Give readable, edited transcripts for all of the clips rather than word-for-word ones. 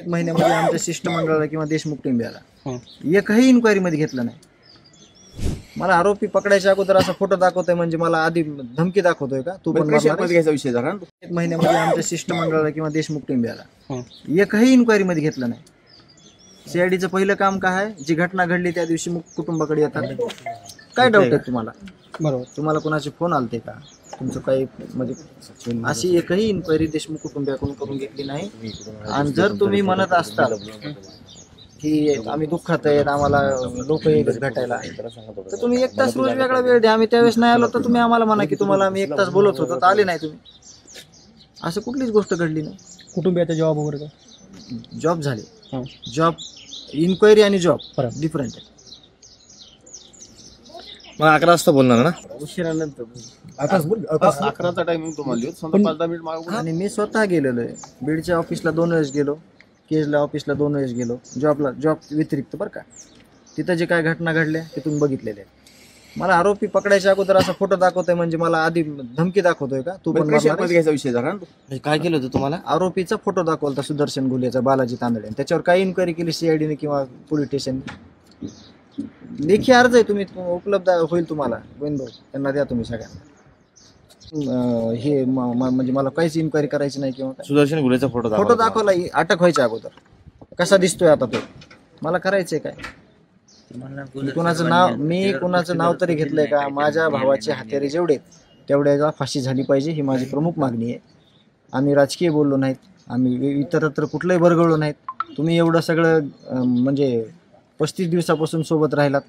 एक महिन्यामध्ये आमच्या शिष्टमंडळाला किंवा देशमुख टिंब्याला एकही इन्क्वायरी मध्ये घेतलं नाही। मला आरोपी पकडायच्या अगोदर असा फोटो दाखवतोय म्हणजे मला आधी धमकी दाखवतोय का तू पण घ्यायचा विषय झाला। एक महिन्यामध्ये आमच्या शिष्टमंडळाला किंवा देशमुख टिंब्याला एकही इन्क्वायरी मध्ये घेतलं नाही। सीआयडीचं पहिलं काम काय आहे, जी घटना घडली त्या दिवशी कुटुंबाकडे येतात। काय डाऊट आहे तुम्हाला? बरोबर, तुम्हाला कोणाचे फोन आलते का? तुमचं काही म्हणजे अशी एकही इन्क्वायरी देशमुख कुटुंबियाकडून करून घेतली नाही। आणि जर तुम्ही म्हणत असताल की आम्ही दुःखात आहेत, आम्हाला लोक येत भेटायला, तर तुम्ही 1 तास रोज वेगळा वेळ द्या। आम्ही त्यावेळेस नाही आलो तर तुम्ही आम्हाला म्हणा की तुम्हाला आम्ही 1 तास बोलत होतो तर आले नाही तुम्ही। असं कुठलीच गोष्ट घडली नाही। कुटुंबियाचा जॉब वगैरे का? जॉब झाले, जॉब इन्क्वायरी आणि जॉब डिफरंट आहे। मग 11 वाजता बोलणार ना? उशिरानंतर 11चा टायमिंग तुम्हाला 5-10 मिनिट मागून। आणि मी स्वतः गेलेलो आहे बीडच्या ऑफिसला 2 वेळेस गेलो, केजला ऑफिसला 2 वेळेस गेलो, जॉब व्यतिरिक्त बरं का। तिथं जे काय घटना घडल्या ते तुम्ही बघितलेले आहेत। मला आरोपी पकडायच्या अगोदर असा फोटो दाखवतोय म्हणजे मला आधी धमकी दाखवतोय का तू पण घ्यायचा विषय झाला। काय केलं होतं तुम्हाला? आरोपीचा फोटो दाखवला सुदर्शन घुलेचा, बालाजी तांदळे, त्याच्यावर काही इन्क्वायरी केली सीआयडीने किंवा पोलीस स्टेशन? लेखी अर्ज आहे, तुम्ही उपलब्ध होईल तुम्हाला गोविंद, त्यांना द्या तुम्ही सगळ्यांना। हे म्हणजे मला काहीच इन्क्वायरी करायची नाही किंवा सुदर्शन घुलेचा फोटो दाखवला अटक व्हायच्या अगोदर, कसा दिसतोय आता तो, मला करायचंय काय? कुणाचं नाव तरी घेतलंय का? माझ्या भावाचे हत्यारे जेवढे तेवढ्याला फाशी झाली पाहिजे ही माझी प्रमुख मागणी आहे। आम्ही राजकीय बोललो नाहीत, आम्ही इतरत्र कुठलंही बरगळलो नाहीत। तुम्ही एवढं सगळं म्हणजे 35 दिवसापासून सोबत राहिलात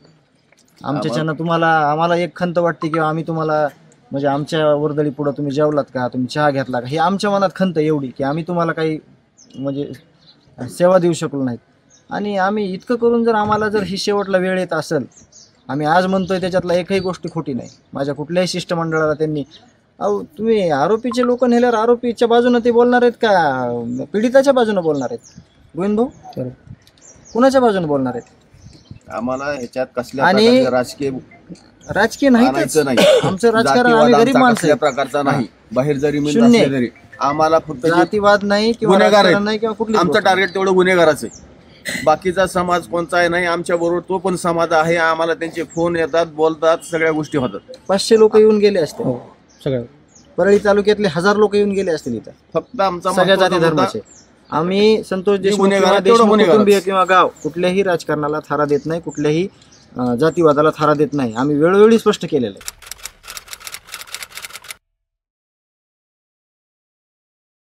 आमच्याच्यानं, तुम्हाला आम्हाला एक खंत वाटते की आम्ही तुम्हाला म्हणजे आमच्या वर्दळी पुढे तुम्ही जेवलात का, तुम्ही चहा घेतला का, हे आमच्या मनात खंत एवढी की आम्ही तुम्हाला काही म्हणजे सेवा देऊ शकलो नाहीत। आणि आम्ही इतकं करून जर आम्हाला जर ही शेवटला वेळ येत असेल, आम्ही आज म्हणतोय त्याच्यातला एकही गोष्ट खोटी नाही। माझ्या कुठल्याही शिष्टमंडळाला त्यांनी तुम्ही आरोपीचे लोक नेल्यावर आरोपीच्या बाजूने ते बोलणार आहेत का पीडिताच्या बाजूने बोलणार आहेत? गोविंद भाऊ कुणाच्या बाजूने बोलणार आहेत? आम्हाला ह्याच्यात कसल्या राजकीय नाही, आमचं राजकारण आम्ही गरीब माणसं प्रकारचा नाही। बाहेर जरी शून्य तरी आम्हाला फक्त जातीवाद नाही किंवा राजकारण नाही किंवा कुठली, आमचं टार्गेट तेवढं गुन्हेगाराचं आहे। बाकीचा समाज कोणता आहे नाही, आमच्या बरोबर तो पण समाज आहे। आम्हाला त्यांचे फोन येतात, बोलतात, सगळ्या गोष्टी होतात। 500 लोक येऊन गेले असते सगळं, परळी तालुक्यातले 1000 लोक येऊन गेले असतील इथं, फक्त आमचा सगळ्या जाती धर्माचे। आम्ही संतोष देशमुख कुटुंबीय किंवा गाव कुठल्याही राजकारणाला थारा देत नाही, कुठल्याही जातीवादाला थारा देत नाही। आम्ही वेळोवेळी स्पष्ट केलेलं आहे।